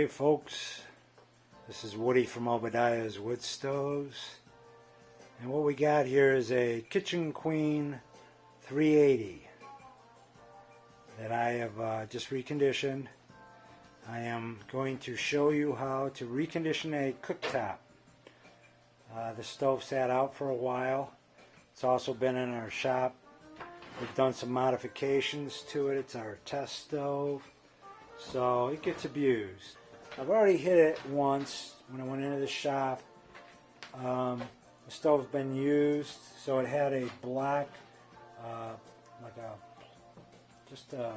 Hey folks, this is Woody from Obadiah's Wood Stoves, and what we got here is a Kitchen Queen 380 that I have just reconditioned. I am going to show you how to recondition a cooktop. The stove sat out for a while. It's also been in our shop. We've done some modifications to it. It's our test stove, so it gets abused. I've already hit it once when I went into the shop. The stove's been used, so it had a black, just a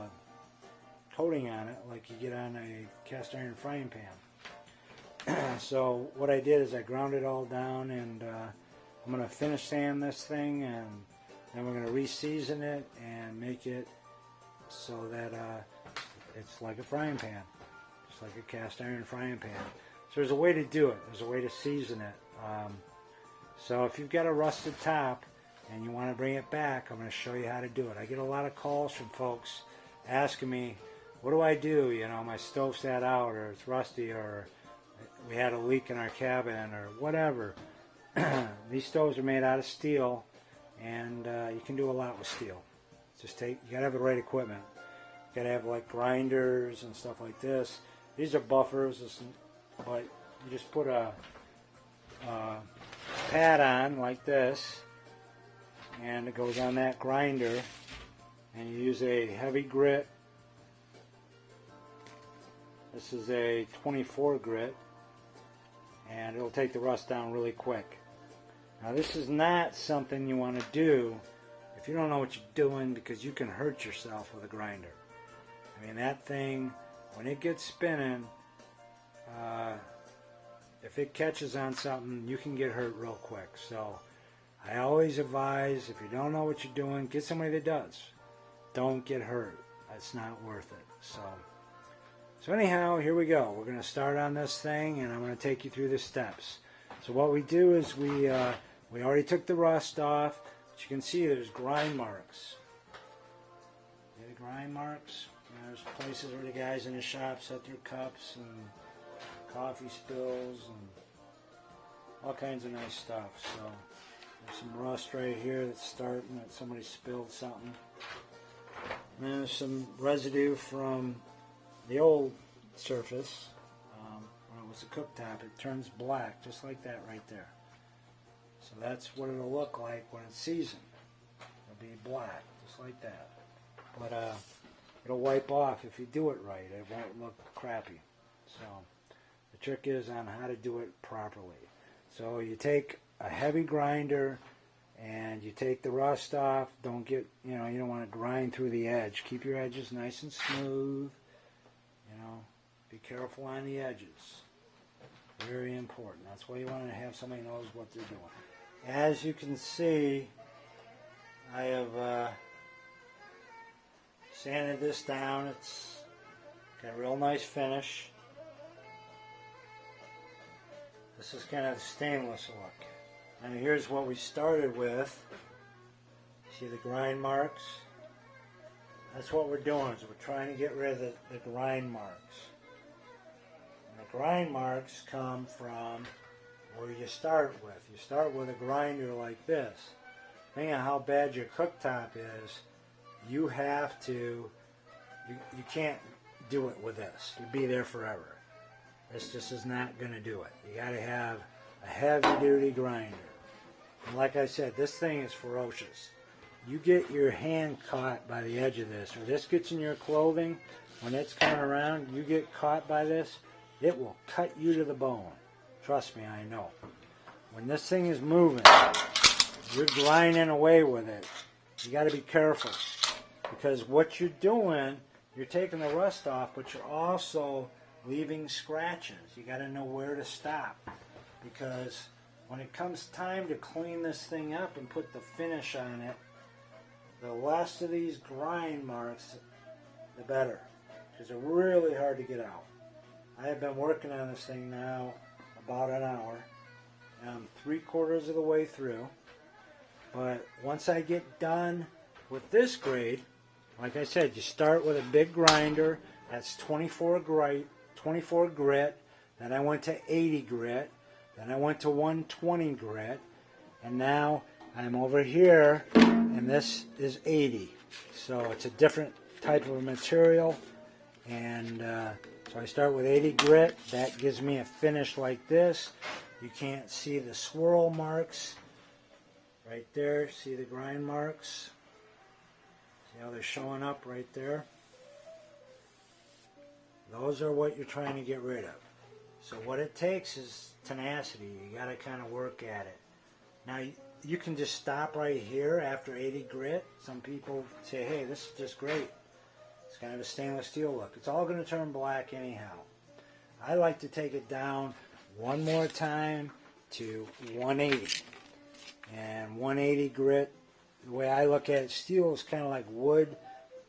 coating on it like you get on a cast iron frying pan. So what I did is I ground it all down, and I'm going to finish sand this thing, and then we're going to re-season it and make it so that it's like a frying pan. It's like a cast iron frying pan. So there's a way to do it. There's a way to season it. So if you've got a rusted top and you want to bring it back, I'm going to show you how to do it. I get a lot of calls from folks asking me, what do I do? You know, my stove sat out, or it's rusty, or we had a leak in our cabin, or whatever. These stoves are made out of steel, and you can do a lot with steel. You gotta have the right equipment. You gotta have like grinders and stuff like this. These are buffers, but you just put a pad on like this, and it goes on that grinder, and you use a heavy grit. This is a 24 grit, and it'll take the rust down really quick. Now this is not something you want to do if you don't know what you're doing, because you can hurt yourself with a grinder. I mean, that thing, when it gets spinning, if it catches on something, you can get hurt real quick. So I always advise, if you don't know what you're doing, get somebody that does. Don't get hurt. That's not worth it. So anyhow, here we go. We're going to start on this thing, and I'm going to take you through the steps. So what we do is we already took the rust off. But you can see there's grind marks. See the grind marks? There's places where the guys in the shop set their cups and coffee spills and all kinds of nice stuff. So there's some rust right here that's starting, that somebody spilled something. And there's some residue from the old surface. When it was a cooktop, it turns black just like that right there. So that's what it'll look like when it's seasoned. It'll be black just like that. But it'll wipe off if you do it right. It won't look crappy. So the trick is on how to do it properly. So you take a heavy grinder and you take the rust off. Don't get, you don't want to grind through the edge. Keep your edges nice and smooth. Be careful on the edges. Very important. That's why you want to have somebody who knows what they're doing. As you can see, I have sanded this down. It's got a real nice finish. This is kind of the stainless look. And here's what we started with. See the grind marks? That's what we're doing, is we're trying to get rid of the grind marks. And the grind marks come from where you start with. You start with a grinder like this. Depending on how bad your cooktop is, you have to, you can't do it with this. You'll be there forever. This just is not going to do it. You got to have a heavy-duty grinder. And like I said, this thing is ferocious. You get your hand caught by the edge of this, or this gets in your clothing, when it's coming around, you get caught by this, it will cut you to the bone. Trust me, I know. When this thing is moving, you're grinding away with it. You got to be careful, because what you're doing, you're taking the rust off, but you're also leaving scratches. You got to know where to stop, because when it comes time to clean this thing up and put the finish on it, the less of these grind marks, the better, because they're really hard to get out. I have been working on this thing now about an hour, and I'm 3/4 of the way through. But once I get done with this grade, like I said, you start with a big grinder. That's 24 124 grit, then I went to 80 grit, then I went to 120 grit, and now I'm over here, and this is 80. So it's a different type of material, and so I start with 80 grit. That gives me a finish like this. You can't see the swirl marks right there. See the grind marks? See how they're showing up right there? Those are what you're trying to get rid of. So what it takes is tenacity. You got to kind of work at it. Now you can just stop right here after 80 grit. Some people say, hey, this is just great. It's kind of a stainless steel look. It's all going to turn black anyhow. I like to take it down one more time to 180. And 180 grit, the way I look at it, steel is kind of like wood.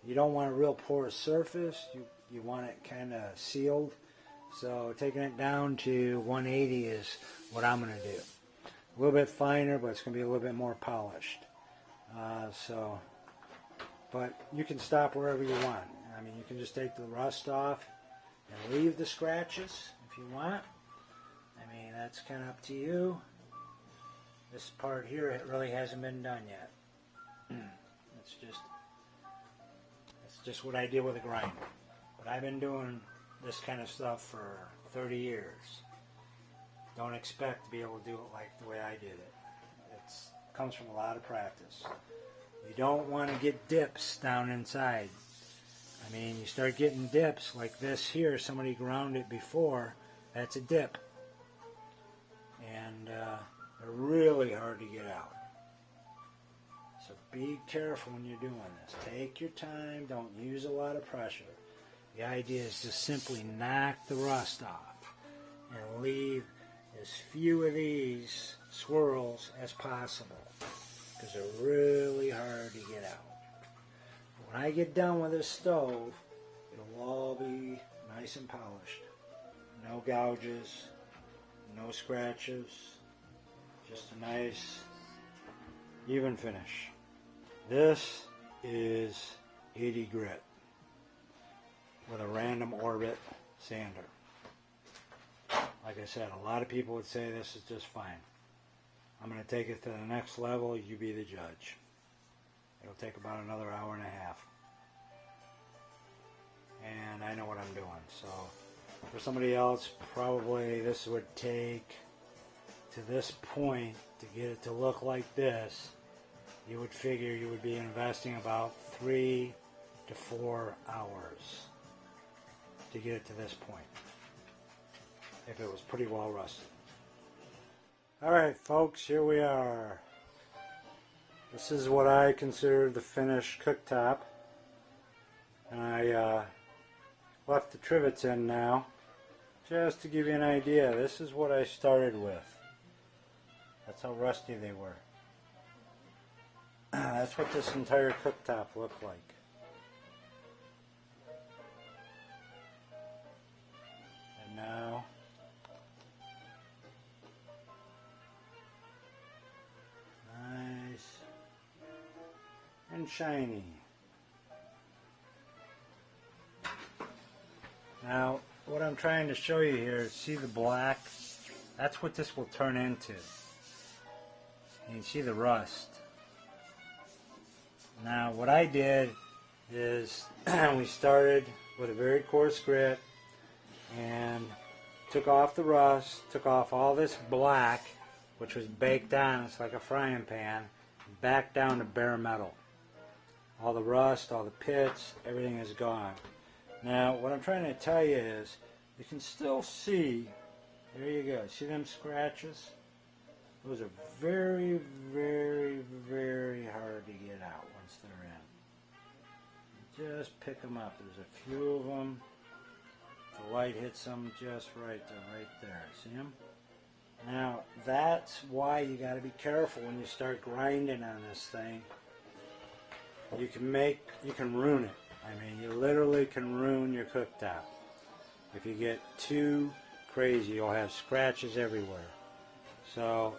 You don't want a real porous surface. You want it kind of sealed. So taking it down to 180 is what I'm going to do. A little bit finer, but it's going to be a little bit more polished. But you can stop wherever you want. I mean, you can just take the rust off and leave the scratches if you want. I mean, that's kind of up to you. This part here, it really hasn't been done yet. It's just what I did with a grinder. But I've been doing this kind of stuff for 30 years. Don't expect to be able to do it like the way I did it. It comes from a lot of practice. You don't want to get dips down inside. I mean, you start getting dips like this here. Somebody ground it before. That's a dip. And they're really hard to get out. So be careful when you're doing this. Take your time. Don't use a lot of pressure. The idea is to simply knock the rust off and leave as few of these swirls as possible, because they're really hard to get out. When I get done with this stove, it'll all be nice and polished. No gouges, no scratches, just a nice even finish. This is 80 grit with a random orbit sander. Like I said, a lot of people would say this is just fine. I'm going to take it to the next level. You be the judge. It'll take about another hour and a half. And I know what I'm doing. So for somebody else, probably this would take to this point to get it to look like this. You would figure you would be investing about 3 to 4 hours to get it to this point, if it was pretty well rusted. Alright folks, here we are. This is what I consider the finished cooktop. And I left the trivets in now, just to give you an idea. This is what I started with. That's how rusty they were. That's what this entire cooktop looked like. And now nice and shiny. Now what I'm trying to show you here, see the black? That's what this will turn into. And you see the rust. Now what I did is we started with a very coarse grit and took off the rust, took off all this black, which was baked on, it's like a frying pan, back down to bare metal. All the rust, all the pits, everything is gone. Now what I'm trying to tell you is, you can still see, there you go, see them scratches? Those are very, very, very hard to get out once they're in. Just pick them up. There's a few of them. The light hits them just right there. See them? Now that's why you got to be careful when you start grinding on this thing. You can ruin it. I mean, you literally can ruin your cooktop. If you get too crazy, you'll have scratches everywhere. So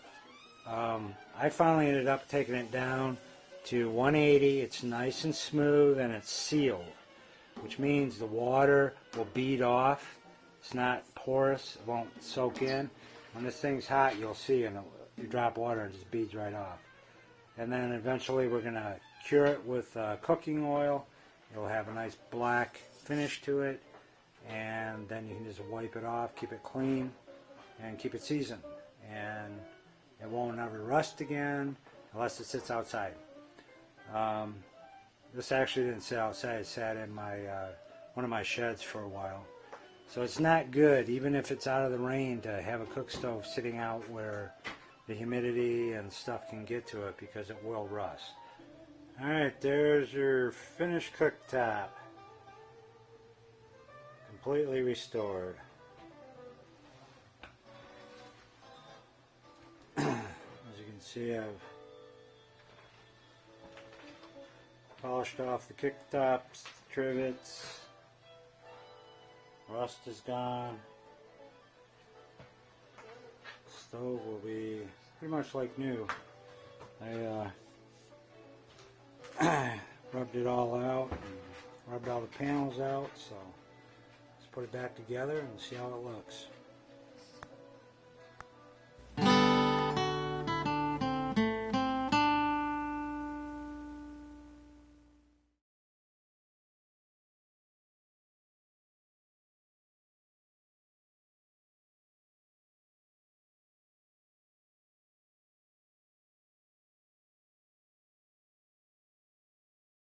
I finally ended up taking it down to 180. It's nice and smooth and it's sealed, which means the water will bead off. It's not porous, it won't soak in. When this thing's hot, you'll see, and you drop water and it just beads right off. And then eventually we're going to cure it with cooking oil. It'll have a nice black finish to it, and then you can just wipe it off, keep it clean, and keep it seasoned. And it won't ever rust again unless it sits outside. This actually didn't sit outside, it sat in my one of my sheds for a while. So it's not good, even if it's out of the rain, to have a cook stove sitting out where the humidity and stuff can get to it, because it will rust. Alright, there's your finished cooktop. Completely restored. As you can see, I've polished off the cooktops, the trivets. Rust is gone. Stove will be pretty much like new. I rubbed it all out and rubbed all the panels out, so let's put it back together and see how it looks.